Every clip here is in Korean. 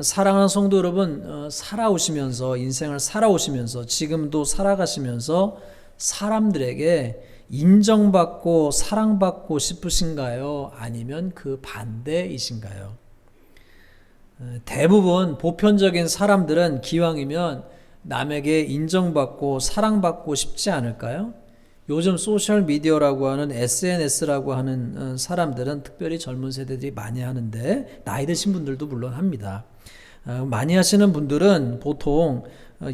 사랑하는 성도 여러분, 살아오시면서 인생을 살아오시면서 지금도 살아가시면서 사람들에게 인정받고 사랑받고 싶으신가요? 아니면 그 반대이신가요? 대부분 보편적인 사람들은 기왕이면 남에게 인정받고 사랑받고 싶지 않을까요? 요즘 소셜미디어라고 하는 SNS라고 하는 사람들은 특별히 젊은 세대들이 많이 하는데 나이 드신 분들도 물론 합니다. 많이 하시는 분들은 보통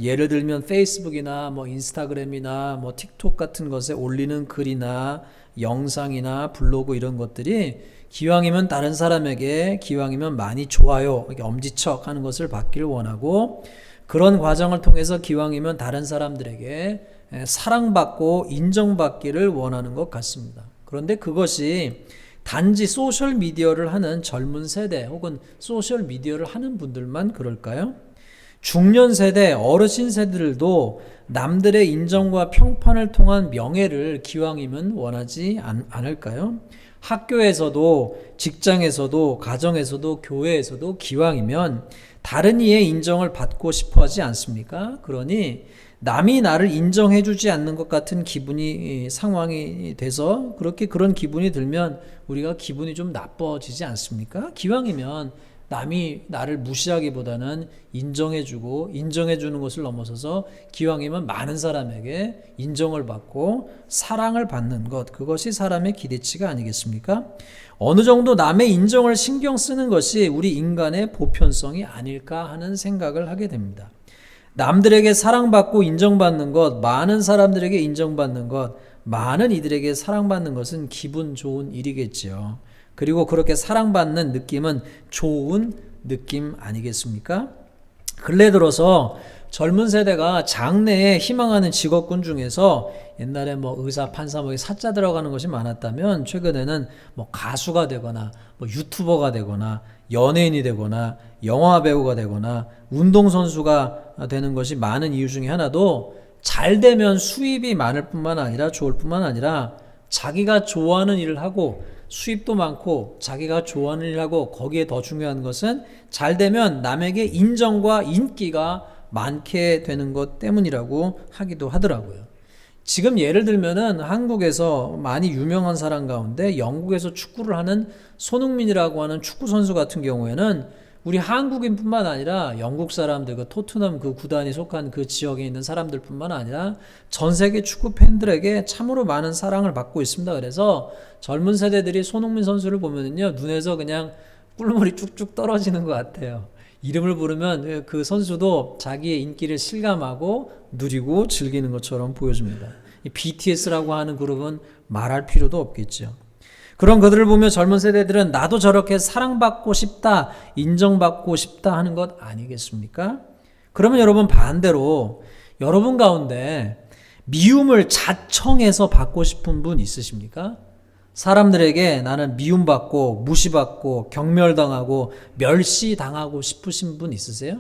예를 들면 페이스북이나 뭐 인스타그램이나 뭐 틱톡 같은 것에 올리는 글이나 영상이나 블로그 이런 것들이 기왕이면 다른 사람에게 기왕이면 많이 좋아요, 이렇게 엄지척 하는 것을 받기를 원하고 그런 과정을 통해서 기왕이면 다른 사람들에게 사랑받고 인정받기를 원하는 것 같습니다. 그런데 그것이 단지 소셜미디어를 하는 젊은 세대 혹은 소셜미디어를 하는 분들만 그럴까요? 중년 세대, 어르신 세대들도 남들의 인정과 평판을 통한 명예를 기왕이면 원하지 않을까요? 학교에서도 직장에서도 가정에서도 교회에서도 기왕이면 다른 이의 인정을 받고 싶어 하지 않습니까? 그러니 남이 나를 인정해 주지 않는 것 같은 상황이 돼서 그런 기분이 들면 우리가 기분이 좀 나빠지지 않습니까? 기왕이면 남이 나를 무시하기보다는 인정해주고 인정해주는 것을 넘어서서 기왕이면 많은 사람에게 인정을 받고 사랑을 받는 것, 그것이 사람의 기대치가 아니겠습니까? 어느 정도 남의 인정을 신경 쓰는 것이 우리 인간의 보편성이 아닐까 하는 생각을 하게 됩니다. 남들에게 사랑받고 인정받는 것, 많은 사람들에게 인정받는 것, 많은 이들에게 사랑받는 것은 기분 좋은 일이겠지요. 그리고 그렇게 사랑받는 느낌은 좋은 느낌 아니겠습니까? 근래 들어서 젊은 세대가 장래에 희망하는 직업군 중에서 옛날에 뭐 의사, 판사, 뭐 사자 들어가는 것이 많았다면 최근에는 뭐 가수가 되거나 뭐 유튜버가 되거나 연예인이 되거나 영화 배우가 되거나 운동선수가 되는 것이 많은 이유 중에 하나도 잘 되면 수입이 많을 뿐만 아니라 좋을 뿐만 아니라 자기가 좋아하는 일을 하고 수입도 많고 자기가 좋아하는 일을 하고 거기에 더 중요한 것은 잘 되면 남에게 인정과 인기가 많게 되는 것 때문이라고 하기도 하더라고요. 지금 예를 들면은 한국에서 많이 유명한 사람 가운데 영국에서 축구를 하는 손흥민이라고 하는 축구 선수 같은 경우에는 우리 한국인뿐만 아니라 영국 사람들, 그 토트넘 그 구단이 속한 그 지역에 있는 사람들뿐만 아니라 전 세계 축구 팬들에게 참으로 많은 사랑을 받고 있습니다. 그래서 젊은 세대들이 손흥민 선수를 보면은요, 눈에서 그냥 꿀물이 쭉쭉 떨어지는 것 같아요. 이름을 부르면 그 선수도 자기의 인기를 실감하고 누리고 즐기는 것처럼 보여집니다. 이 BTS라고 하는 그룹은 말할 필요도 없겠죠. 그런 그들을 보며 젊은 세대들은 나도 저렇게 사랑받고 싶다, 인정받고 싶다 하는 것 아니겠습니까? 그러면 여러분 반대로 여러분 가운데 미움을 자청해서 받고 싶은 분 있으십니까? 사람들에게 나는 미움받고 무시받고 경멸당하고 멸시당하고 싶으신 분 있으세요?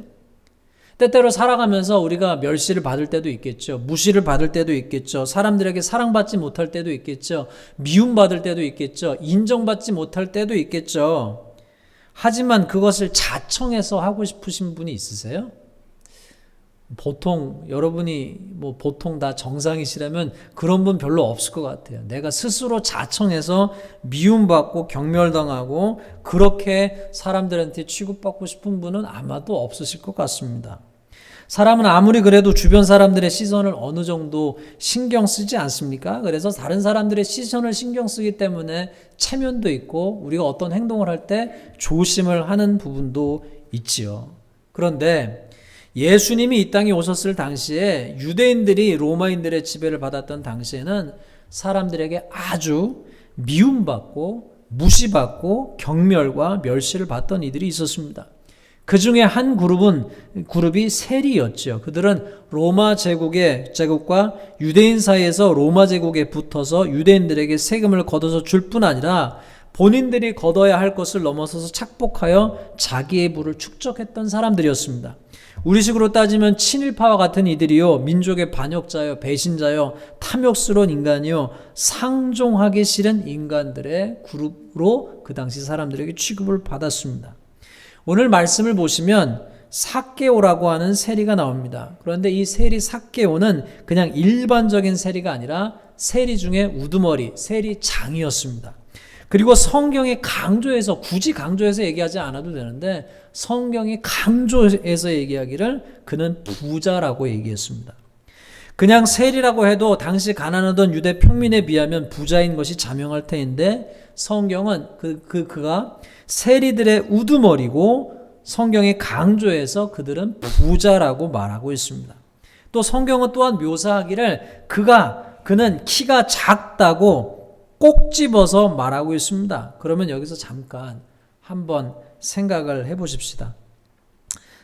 때때로 살아가면서 우리가 멸시를 받을 때도 있겠죠. 무시를 받을 때도 있겠죠. 사람들에게 사랑받지 못할 때도 있겠죠. 미움받을 때도 있겠죠. 인정받지 못할 때도 있겠죠. 하지만 그것을 자청해서 하고 싶으신 분이 있으세요? 보통 여러분이 뭐 보통 다 정상이시라면 그런 분 별로 없을 것 같아요. 내가 스스로 자청해서 미움받고 경멸당하고 그렇게 사람들한테 취급받고 싶은 분은 아마도 없으실 것 같습니다. 사람은 아무리 그래도 주변 사람들의 시선을 어느 정도 신경 쓰지 않습니까? 그래서 다른 사람들의 시선을 신경 쓰기 때문에 체면도 있고 우리가 어떤 행동을 할 때 조심을 하는 부분도 있지요. 그런데 예수님이 이 땅에 오셨을 당시에 유대인들이 로마인들의 지배를 받았던 당시에는 사람들에게 아주 미움받고 무시받고 경멸과 멸시를 받던 이들이 있었습니다. 그 중에 한 그룹이 세리였죠. 그들은 로마 제국과 유대인 사이에서 로마 제국에 붙어서 유대인들에게 세금을 걷어서 줄 뿐 아니라 본인들이 걷어야 할 것을 넘어서서 착복하여 자기의 부를 축적했던 사람들이었습니다. 우리식으로 따지면 친일파와 같은 이들이요, 민족의 반역자요, 배신자요, 탐욕스러운 인간이요, 상종하기 싫은 인간들의 그룹으로 그 당시 사람들에게 취급을 받았습니다. 오늘 말씀을 보시면 삭개오라고 하는 세리가 나옵니다. 그런데 이 세리 삭개오는 그냥 일반적인 세리가 아니라 세리 중에 우두머리, 세리장이었습니다. 그리고 성경이 강조해서, 굳이 강조해서 얘기하지 않아도 되는데 성경이 강조해서 얘기하기를 그는 부자라고 얘기했습니다. 그냥 세리라고 해도 당시 가난하던 유대 평민에 비하면 부자인 것이 자명할 터인데 성경은 그가 세리들의 우두머리고 성경이 강조해서 그들은 부자라고 말하고 있습니다. 또 성경은 또한 묘사하기를 그는 키가 작다고 꼭 집어서 말하고 있습니다. 그러면 여기서 잠깐 한번 생각을 해보십시다.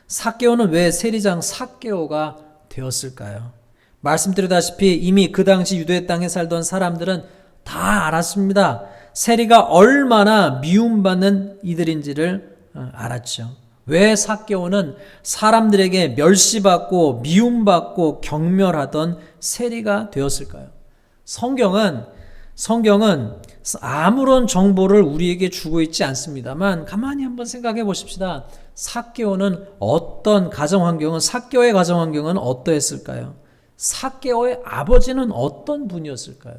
삭개오는 왜 세리장 삭개오가 되었을까요? 말씀드렸다시피 이미 그 당시 유대 땅에 살던 사람들은 다 알았습니다. 세리가 얼마나 미움받는 이들인지를 알았죠. 왜 삭개오는 사람들에게 멸시받고 미움받고 경멸하던 세리가 되었을까요? 성경은 아무런 정보를 우리에게 주고 있지 않습니다만 가만히 한번 생각해 보십시다. 삭개오는 삭개오의 가정 환경은 어떠했을까요? 삭개오의 아버지는 어떤 분이었을까요?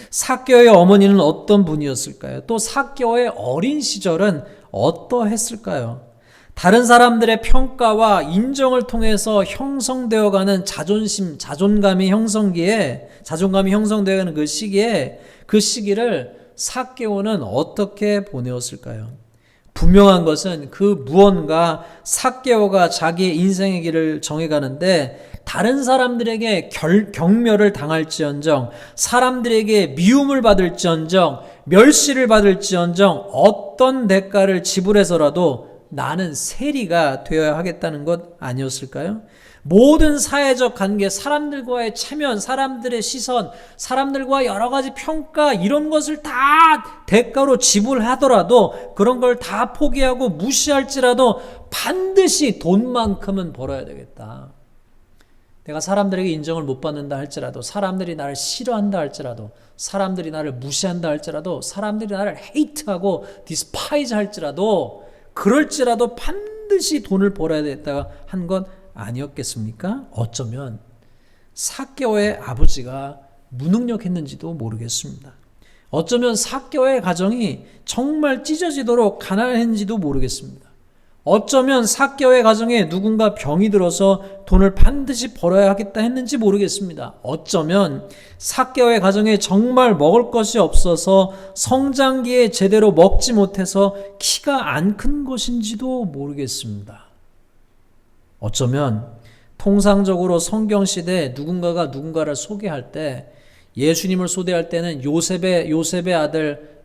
삭개오의 어머니는 어떤 분이었을까요? 또 삭개오의 어린 시절은 어떠했을까요? 다른 사람들의 평가와 인정을 통해서 형성되어가는 자존감이 형성되어가는 그 시기를 삭개오는 어떻게 보내었을까요? 분명한 것은 그 무언가 삭개오가 자기의 인생의 길을 정해가는데 다른 사람들에게 경멸을 당할지언정, 사람들에게 미움을 받을지언정, 멸시를 받을지언정 어떤 대가를 지불해서라도 나는 세리가 되어야 하겠다는 것 아니었을까요? 모든 사회적 관계, 사람들과의 체면, 사람들의 시선, 사람들과 여러 가지 평가 이런 것을 다 대가로 지불하더라도 그런 걸 다 포기하고 무시할지라도 반드시 돈만큼은 벌어야 되겠다. 내가 사람들에게 인정을 못 받는다 할지라도, 사람들이 나를 싫어한다 할지라도, 사람들이 나를 무시한다 할지라도, 사람들이 나를 헤이트하고 디스파이즈 할지라도 그럴지라도 반드시 돈을 벌어야 되겠다 한 것 아니었겠습니까? 어쩌면 삭개오의 아버지가 무능력했는지도 모르겠습니다. 어쩌면 삭개오의 가정이 정말 찢어지도록 가난했는지도 모르겠습니다. 어쩌면 삭개오의 가정에 누군가 병이 들어서 돈을 반드시 벌어야 하겠다 했는지 모르겠습니다. 어쩌면 삭개오의 가정에 정말 먹을 것이 없어서 성장기에 제대로 먹지 못해서 키가 안 큰 것인지도 모르겠습니다. 어쩌면 통상적으로 성경시대에 누군가가 누군가를 소개할 때 예수님을 소개할 때는 요셉의 아들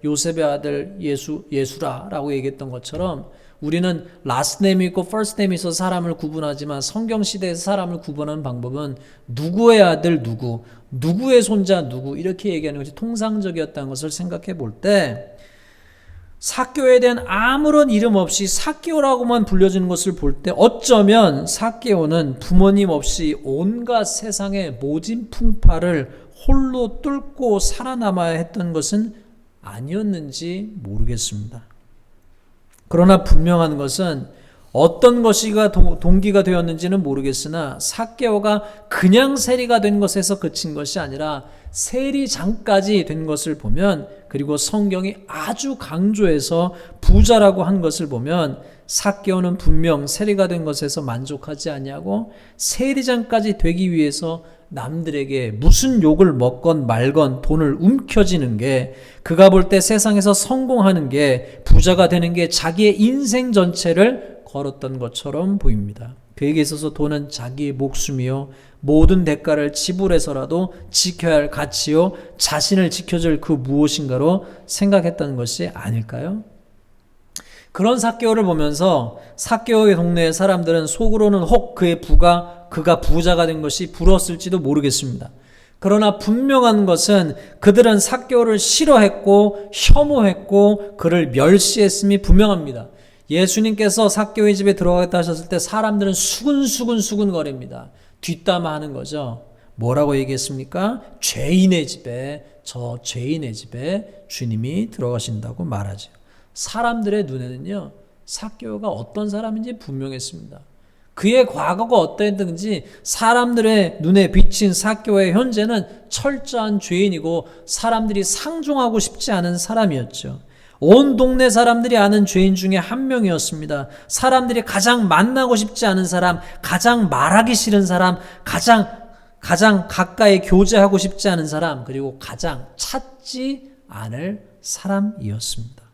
예수라라고 얘기했던 것처럼 우리는 last name이 있고 first name이 있어서 사람을 구분하지만 성경시대에서 사람을 구분하는 방법은 누구의 아들 누구의 손자 누구 이렇게 얘기하는 것이 통상적이었다는 것을 생각해 볼 때 삭개오에 대한 아무런 이름 없이 삭개오라고만 불려지는 것을 볼 때 어쩌면 삭개오는 부모님 없이 온갖 세상의 모진 풍파를 홀로 뚫고 살아남아야 했던 것은 아니었는지 모르겠습니다. 그러나 분명한 것은 어떤 것이가 동기가 되었는지는 모르겠으나 삭개오가 그냥 세리가 된 것에서 그친 것이 아니라 세리장까지 된 것을 보면 그리고 성경이 아주 강조해서 부자라고 한 것을 보면 삭개오는 분명 세리가 된 것에서 만족하지 아니하고 세리장까지 되기 위해서 남들에게 무슨 욕을 먹건 말건 돈을 움켜쥐는 게 그가 볼 때 세상에서 성공하는 게 부자가 되는 게 자기의 인생 전체를 걸었던 것처럼 보입니다. 그에게 있어서 돈은 자기의 목숨이요 모든 대가를 지불해서라도 지켜야 할 가치요 자신을 지켜줄 그 무엇인가로 생각했다는 것이 아닐까요? 그런 삭개오를 보면서 삭개오의 동네의 사람들은 속으로는 혹 그가 부자가 된 것이 부러웠을지도 모르겠습니다. 그러나 분명한 것은 그들은 삭개오를 싫어했고 혐오했고 그를 멸시했음이 분명합니다. 예수님께서 삭개오의 집에 들어가겠다 하셨을 때 사람들은 수근수근 거립니다. 뒷담화하는 거죠. 뭐라고 얘기했습니까? 죄인의 집에 주님이 들어가신다고 말하죠. 사람들의 눈에는요 삭개오가 어떤 사람인지 분명했습니다. 그의 과거가 어땠든지 사람들의 눈에 비친 삭개오의 현재는 철저한 죄인이고 사람들이 상종하고 싶지 않은 사람이었죠. 온 동네 사람들이 아는 죄인 중에 한 명이었습니다. 사람들이 가장 만나고 싶지 않은 사람, 가장 말하기 싫은 사람, 가장 가까이 교제하고 싶지 않은 사람, 그리고 가장 찾지 않을 사람이었습니다.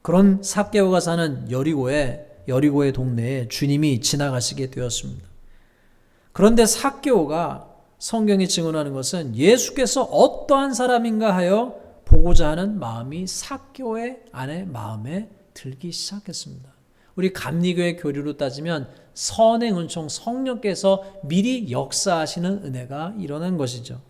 그런 삭개오가 사는 여리고의 동네에 주님이 지나가시게 되었습니다. 그런데 삭개오가 성경이 증언하는 것은 예수께서 어떠한 사람인가 하여 보고자 하는 마음이 삭개오의 안에 마음에 들기 시작했습니다. 우리 감리교의 교리로 따지면 선행 은총 성령께서 미리 역사하시는 은혜가 일어난 것이죠.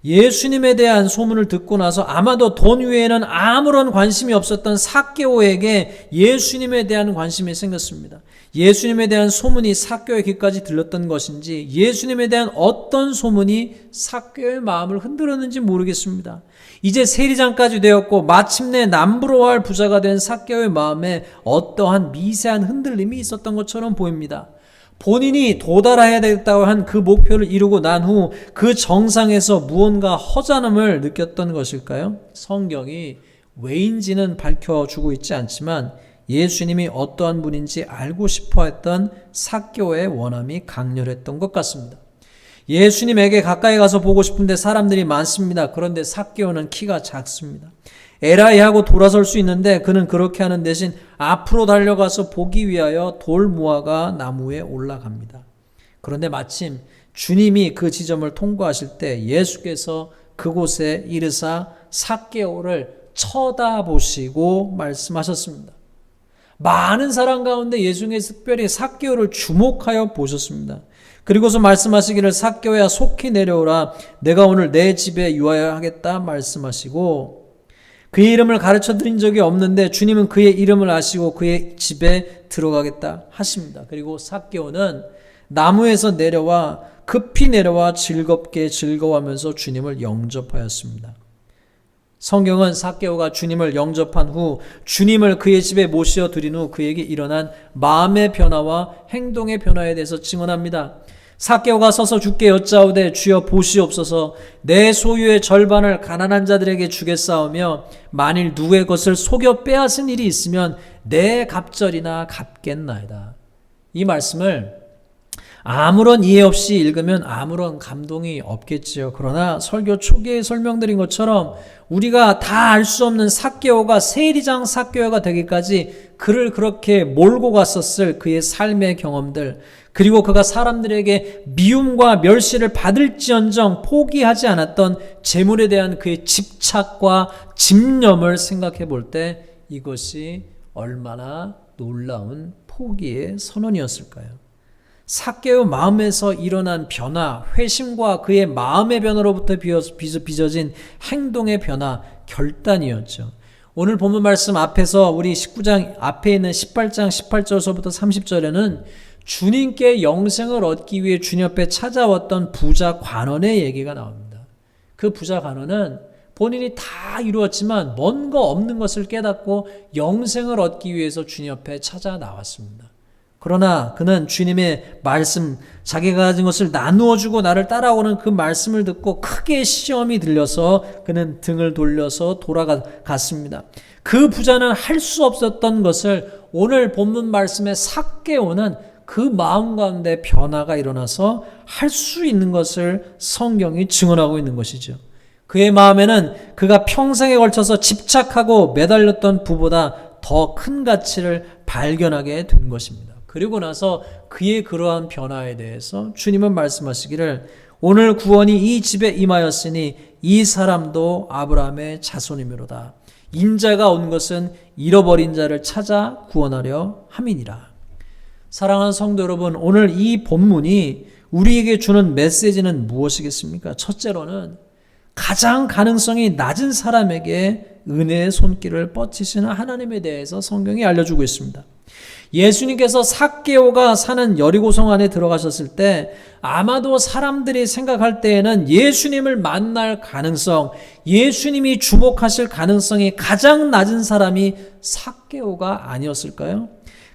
예수님에 대한 소문을 듣고 나서 아마도 돈 외에는 아무런 관심이 없었던 삭개오에게 예수님에 대한 관심이 생겼습니다. 예수님에 대한 소문이 삭개오의 귀까지 들렸던 것인지 예수님에 대한 어떤 소문이 삭개오의 마음을 흔들었는지 모르겠습니다. 이제 세리장까지 되었고 마침내 남부러할 부자가 된 삭개오의 마음에 어떠한 미세한 흔들림이 있었던 것처럼 보입니다. 본인이 도달해야 되겠다고 한 그 목표를 이루고 난 후 그 정상에서 무언가 허전함을 느꼈던 것일까요? 성경이 왜인지는 밝혀주고 있지 않지만 예수님이 어떠한 분인지 알고 싶어 했던 삭개오의 원함이 강렬했던 것 같습니다. 예수님에게 가까이 가서 보고 싶은데 사람들이 많습니다. 그런데 삭개오는 키가 작습니다. 에라이 하고 돌아설 수 있는데 그는 그렇게 하는 대신 앞으로 달려가서 보기 위하여 돌 무화과 나무에 올라갑니다. 그런데 마침 주님이 그 지점을 통과하실 때 예수께서 그곳에 이르사 삭개오를 쳐다보시고 말씀하셨습니다. 많은 사람 가운데 예수님께서 특별히 삭개오를 주목하여 보셨습니다. 그리고서 말씀하시기를 삭개오야 속히 내려오라 내가 오늘 내 집에 유하여 하겠다 말씀하시고 그의 이름을 가르쳐 드린 적이 없는데 주님은 그의 이름을 아시고 그의 집에 들어가겠다 하십니다. 그리고 삭개오는 나무에서 급히 내려와 즐겁게 즐거워하면서 주님을 영접하였습니다. 성경은 삭개오가 주님을 영접한 후 주님을 그의 집에 모시어 드린 후 그에게 일어난 마음의 변화와 행동의 변화에 대해서 증언합니다. 삭개오가 서서 주께 여짜오되 주여 보시옵소서 내 소유의 절반을 가난한 자들에게 주겠사오며 만일 누구의 것을 속여 빼앗은 일이 있으면 내 갑절이나 갚겠나이다. 이 말씀을 아무런 이해 없이 읽으면 아무런 감동이 없겠지요. 그러나 설교 초기에 설명드린 것처럼 우리가 다 알 수 없는 삭개오가 세리장 삭개오가 되기까지 그를 그렇게 몰고 갔었을 그의 삶의 경험들, 그리고 그가 사람들에게 미움과 멸시를 받을지언정 포기하지 않았던 재물에 대한 그의 집착과 집념을 생각해 볼 때 이것이 얼마나 놀라운 포기의 선언이었을까요? 삭개오 마음에서 일어난 변화, 회심과 그의 마음의 변화로부터 빚어진 행동의 변화, 결단이었죠. 오늘 본문 말씀 앞에서 우리 19장 앞에 있는 18장 18절서부터 30절에는 주님께 영생을 얻기 위해 주님 앞에 찾아왔던 부자 관원의 얘기가 나옵니다. 그 부자 관원은 본인이 다 이루었지만 뭔가 없는 것을 깨닫고 영생을 얻기 위해서 주님 앞에 찾아 나왔습니다. 그러나 그는 주님의 말씀, 자기가 가진 것을 나누어주고 나를 따라오는 그 말씀을 듣고 크게 시험이 들려서 그는 등을 돌려서 돌아갔습니다. 그 부자는 할 수 없었던 것을 오늘 본문 말씀에 삭개오는 그 마음 가운데 변화가 일어나서 할 수 있는 것을 성경이 증언하고 있는 것이죠. 그의 마음에는 그가 평생에 걸쳐서 집착하고 매달렸던 부보다 더 큰 가치를 발견하게 된 것입니다. 그리고 나서 그의 그러한 변화에 대해서 주님은 말씀하시기를 오늘 구원이 이 집에 임하였으니 이 사람도 아브라함의 자손이므로다. 인자가 온 것은 잃어버린 자를 찾아 구원하려 함이니라. 사랑하는 성도 여러분, 오늘 이 본문이 우리에게 주는 메시지는 무엇이겠습니까? 첫째로는 가장 가능성이 낮은 사람에게 은혜의 손길을 뻗치시는 하나님에 대해서 성경이 알려주고 있습니다. 예수님께서 삭개오가 사는 여리고성 안에 들어가셨을 때 아마도 사람들이 생각할 때에는 예수님을 만날 가능성, 예수님이 주목하실 가능성이 가장 낮은 사람이 삭개오가 아니었을까요?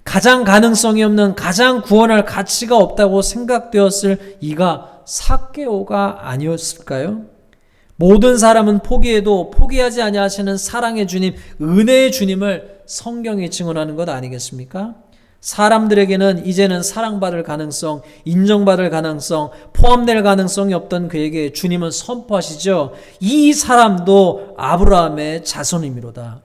가장 가능성이 없는, 가장 구원할 가치가 없다고 생각되었을 이가 삭개오가 아니었을까요? 모든 사람은 포기해도 포기하지 아니하시는 사랑의 주님, 은혜의 주님을 성경이 증언하는 것 아니겠습니까? 사람들에게는 이제는 사랑받을 가능성, 인정받을 가능성, 포함될 가능성이 없던 그에게 주님은 선포하시죠. 이 사람도 아브라함의 자손이미로다.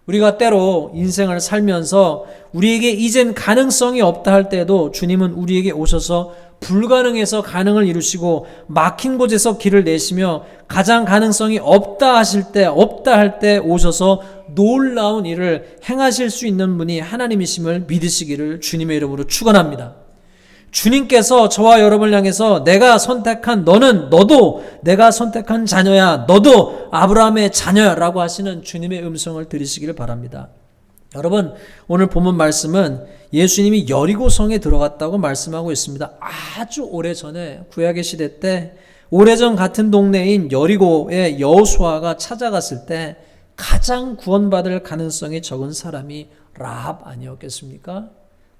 우리가 때로 인생을 살면서 우리에게 이젠 가능성이 없다 할 때도 주님은 우리에게 오셔서 불가능해서 가능을 이루시고 막힌 곳에서 길을 내시며 가장 가능성이 없다 할 때 오셔서 놀라운 일을 행하실 수 있는 분이 하나님이심을 믿으시기를 주님의 이름으로 축원합니다. 주님께서 저와 여러분을 향해서 내가 선택한 너도 내가 선택한 자녀야, 너도 아브라함의 자녀야 라고 하시는 주님의 음성을 들으시기를 바랍니다. 여러분, 오늘 본문 말씀은 예수님이 여리고성에 들어갔다고 말씀하고 있습니다. 아주 오래전에 구약의 시대 때 오래전 같은 동네인 여리고에 여호수아가 찾아갔을 때 가장 구원받을 가능성이 적은 사람이 라합 아니었겠습니까?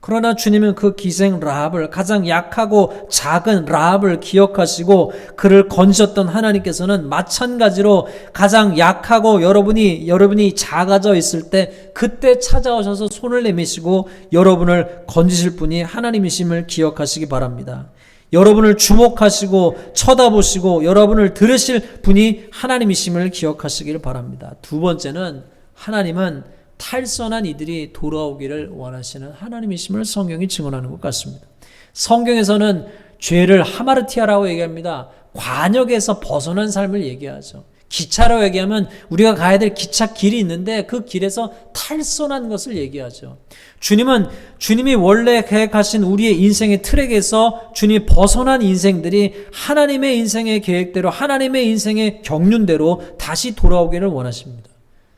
그러나 주님은 그 기생 라합을, 가장 약하고 작은 라합을 기억하시고 그를 건지셨던 하나님께서는 마찬가지로 가장 약하고 여러분이 작아져 있을 때 그때 찾아오셔서 손을 내미시고 여러분을 건지실 분이 하나님이심을 기억하시기 바랍니다. 여러분을 주목하시고 쳐다보시고 여러분을 들으실 분이 하나님이심을 기억하시길 바랍니다. 두 번째는 하나님은 탈선한 이들이 돌아오기를 원하시는 하나님이심을 성경이 증언하는 것 같습니다. 성경에서는 죄를 하마르티아라고 얘기합니다. 관역에서 벗어난 삶을 얘기하죠. 기차로 얘기하면 우리가 가야 될 기차 길이 있는데 그 길에서 탈선한 것을 얘기하죠. 주님이 원래 계획하신 우리의 인생의 트랙에서 주님이 벗어난 인생들이 하나님의 인생의 계획대로, 하나님의 인생의 경륜대로 다시 돌아오기를 원하십니다.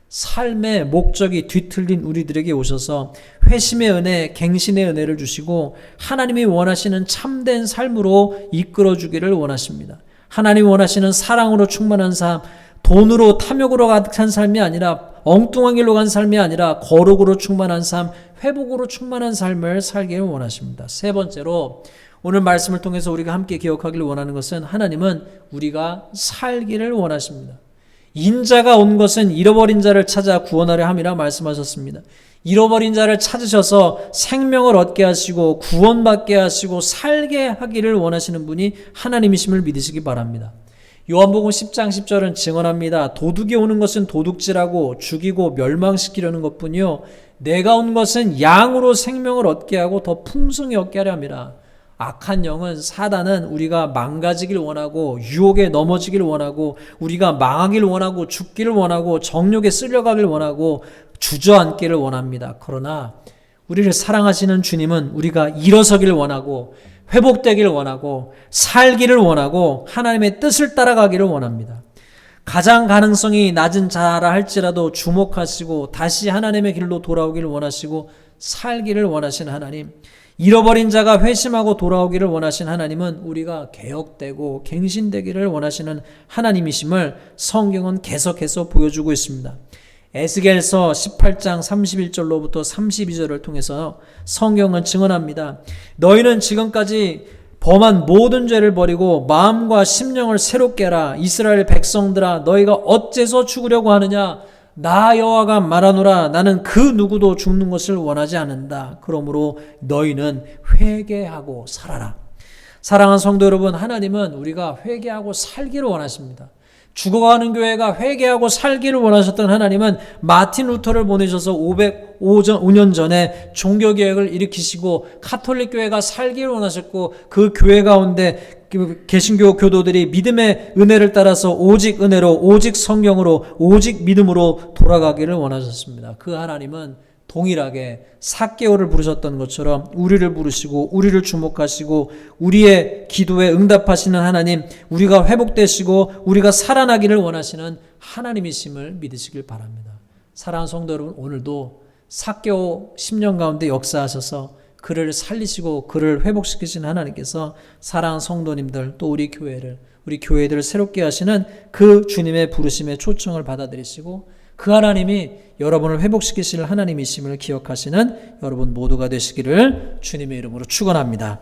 삶의 목적이 뒤틀린 우리들에게 오셔서 회심의 은혜, 갱신의 은혜를 주시고 하나님이 원하시는 참된 삶으로 이끌어 주기를 원하십니다. 하나님이 원하시는 사랑으로 충만한 삶, 돈으로 탐욕으로 가득한 삶이 아니라 엉뚱한 길로 간 삶이 아니라 거룩으로 충만한 삶, 회복으로 충만한 삶을 살기를 원하십니다. 세 번째로 오늘 말씀을 통해서 우리가 함께 기억하기를 원하는 것은 하나님은 우리가 살기를 원하십니다. 인자가 온 것은 잃어버린 자를 찾아 구원하려 함이라 말씀하셨습니다. 잃어버린 자를 찾으셔서 생명을 얻게 하시고 구원받게 하시고 살게 하기를 원하시는 분이 하나님이심을 믿으시기 바랍니다. 요한복음 10장 10절은 증언합니다. 도둑이 오는 것은 도둑질하고 죽이고 멸망시키려는 것뿐이요 내가 온 것은 양으로 생명을 얻게 하고 더 풍성히 얻게 하려 함이라. 악한 영은, 사단은 우리가 망가지길 원하고 유혹에 넘어지길 원하고 우리가 망하길 원하고 죽기를 원하고 정욕에 쓸려가길 원하고 주저앉기를 원합니다. 그러나 우리를 사랑하시는 주님은 우리가 일어서기를 원하고 회복되기를 원하고 살기를 원하고 하나님의 뜻을 따라가기를 원합니다. 가장 가능성이 낮은 자라 할지라도 주목하시고 다시 하나님의 길로 돌아오기를 원하시고 살기를 원하시는 하나님, 잃어버린 자가 회심하고 돌아오기를 원하신 하나님은 우리가 개혁되고 갱신되기를 원하시는 하나님이심을 성경은 계속해서 보여주고 있습니다. 에스겔서 18장 31절로부터 32절을 통해서 성경은 증언합니다. 너희는 지금까지 범한 모든 죄를 버리고 마음과 심령을 새롭게 하라. 이스라엘 백성들아 너희가 어째서 죽으려고 하느냐. 나 여호와가 말하노라. 나는 그 누구도 죽는 것을 원하지 않는다. 그러므로 너희는 회개하고 살아라. 사랑하는 성도 여러분, 하나님은 우리가 회개하고 살기를 원하십니다. 죽어가는 교회가 회개하고 살기를 원하셨던 하나님은 마틴 루터를 보내셔서 505년 전에 종교개혁을 일으키시고 카톨릭 교회가 살기를 원하셨고 그 교회 가운데 개신교 교도들이 믿음의 은혜를 따라서 오직 은혜로, 오직 성경으로, 오직 믿음으로 돌아가기를 원하셨습니다. 그 하나님은 동일하게 삭개오를 부르셨던 것처럼 우리를 부르시고 우리를 주목하시고 우리의 기도에 응답하시는 하나님, 우리가 회복되시고 우리가 살아나기를 원하시는 하나님이심을 믿으시길 바랍니다. 사랑하는 성도 여러분, 오늘도 사개오 10년 가운데 역사하셔서 그를 살리시고 그를 회복시키신 하나님께서 사랑하는 성도님들 또 우리 교회들을 새롭게 하시는 그 주님의 부르심의 초청을 받아들이시고 그 하나님이 여러분을 회복시키실 하나님이심을 기억하시는 여러분 모두가 되시기를 주님의 이름으로 축원합니다.